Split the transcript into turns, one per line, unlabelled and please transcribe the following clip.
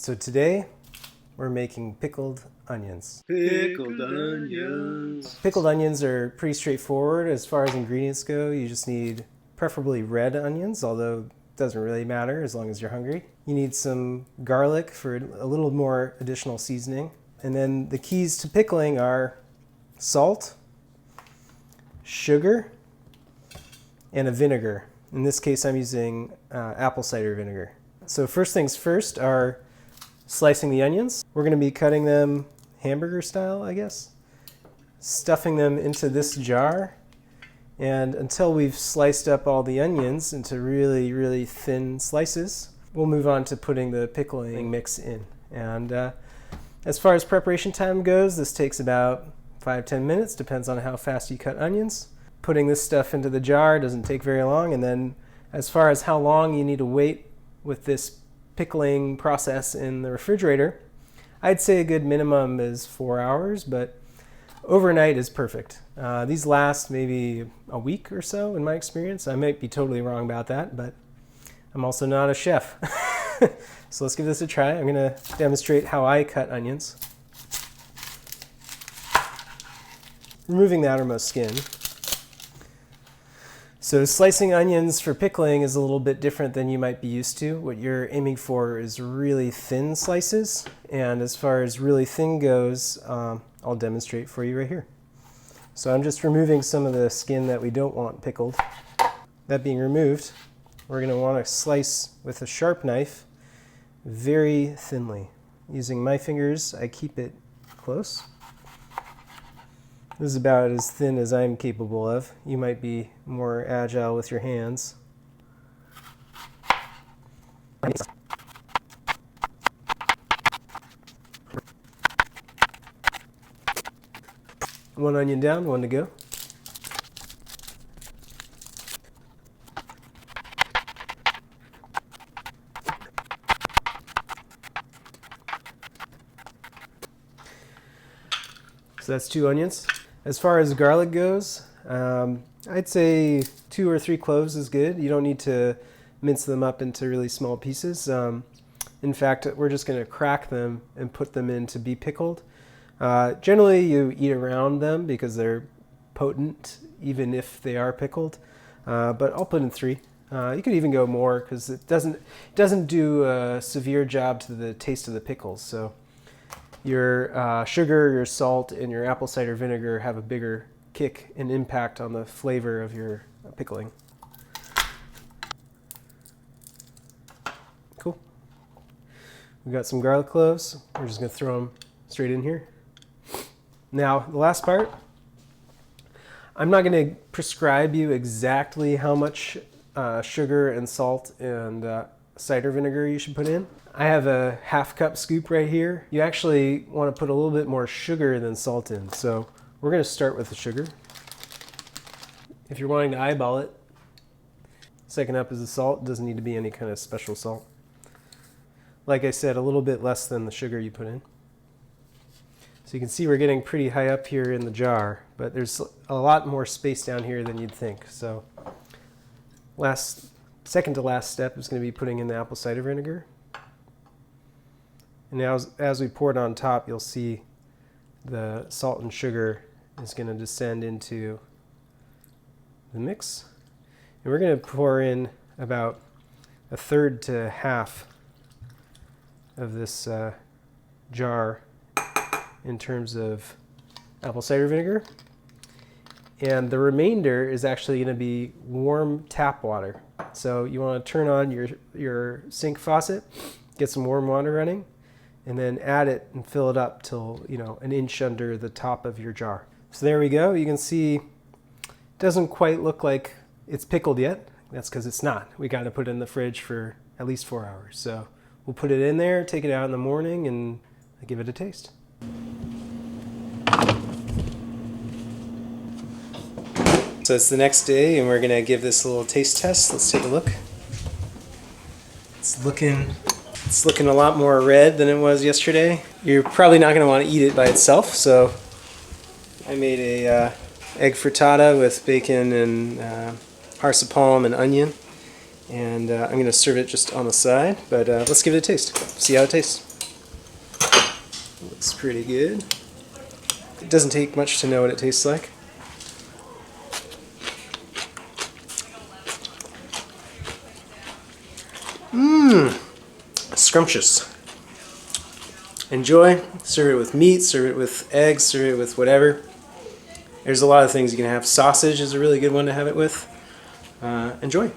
So today we're making pickled onions.
Pickled onions.
Pickled onions are pretty straightforward as far as ingredients go. You just need preferably red onions, although it doesn't really matter as long as you're hungry. You need some garlic for a little more additional seasoning. And then the keys to pickling are salt, sugar, and a vinegar. In this case, I'm using apple cider vinegar. So first things first are slicing the onions. We're going to be cutting them hamburger style, I guess. Stuffing them into this jar. And until we've sliced up all the onions into really, really thin slices, we'll move on to putting the pickling mix in. And as far as preparation time goes, this takes about 5-10 minutes, depends on how fast you cut onions. Putting this stuff into the jar doesn't take very long. And then as far as how long you need to wait with this pickling process in the refrigerator, I'd say a good minimum is 4 hours, but overnight is perfect. These last maybe a week or so in my experience. I might be totally wrong about that, but I'm also not a chef. So let's give this a try. I'm going to demonstrate how I cut onions. Removing the outermost skin. So slicing onions for pickling is a little bit different than you might be used to. What you're aiming for is really thin slices. And as far as really thin goes, I'll demonstrate for you right here. So I'm just removing some of the skin that we don't want pickled. That being removed, we're going to want to slice with a sharp knife very thinly. Using my fingers, I keep it close. This is about as thin as I'm capable of. You might be more agile with your hands. One onion down, one to go. So that's 2 onions. As far as garlic goes, I'd say 2 or 3 cloves is good. You don't need to mince them up into really small pieces. In fact, we're just going to crack them and put them in to be pickled. Generally, you eat around them because they're potent, even if they are pickled. But I'll put in 3. You could even go more because it doesn't do a severe job to the taste of the pickles. So your sugar, your salt, and your apple cider vinegar have a bigger kick and impact on the flavor of your pickling. Cool. We've got some garlic cloves. We're just going to throw them straight in here. Now, the last part, I'm not going to prescribe you exactly how much sugar and salt and cider vinegar you should put in. I have a 1/2 cup scoop right here. You actually want to put a little bit more sugar than salt in. So we're going to start with the sugar. If you're wanting to eyeball it, second up is the salt. It doesn't need to be any kind of special salt. Like I said, a little bit less than the sugar you put in. So you can see we're getting pretty high up here in the jar, but there's a lot more space down here than you'd think. So second to last step is going to be putting in the apple cider vinegar. And now as we pour it on top, you'll see the salt and sugar is going to descend into the mix. And we're going to pour in about 1/3 to 1/2 of this jar in terms of apple cider vinegar. And the remainder is actually going to be warm tap water. So you want to turn on your sink faucet, get some warm water running, and then add it and fill it up till, 1 inch under the top of your jar. So there we go. You can see it doesn't quite look like it's pickled yet. That's because it's not. We got to put it in the fridge for at least 4 hours. So we'll put it in there, take it out in the morning, and give it a taste. So it's the next day, and we're going to give this a little taste test. Let's take a look. It's looking a lot more red than it was yesterday. You're probably not going to want to eat it by itself, so I made a egg frittata with bacon and marzipan and onion, and I'm going to serve it just on the side, but let's give it a taste, see how it tastes. Looks pretty good. It doesn't take much to know what it tastes like. Scrumptious. Enjoy. Serve it with meat, serve it with eggs, serve it with whatever. There's a lot of things you can have. Sausage is a really good one to have it with. Enjoy.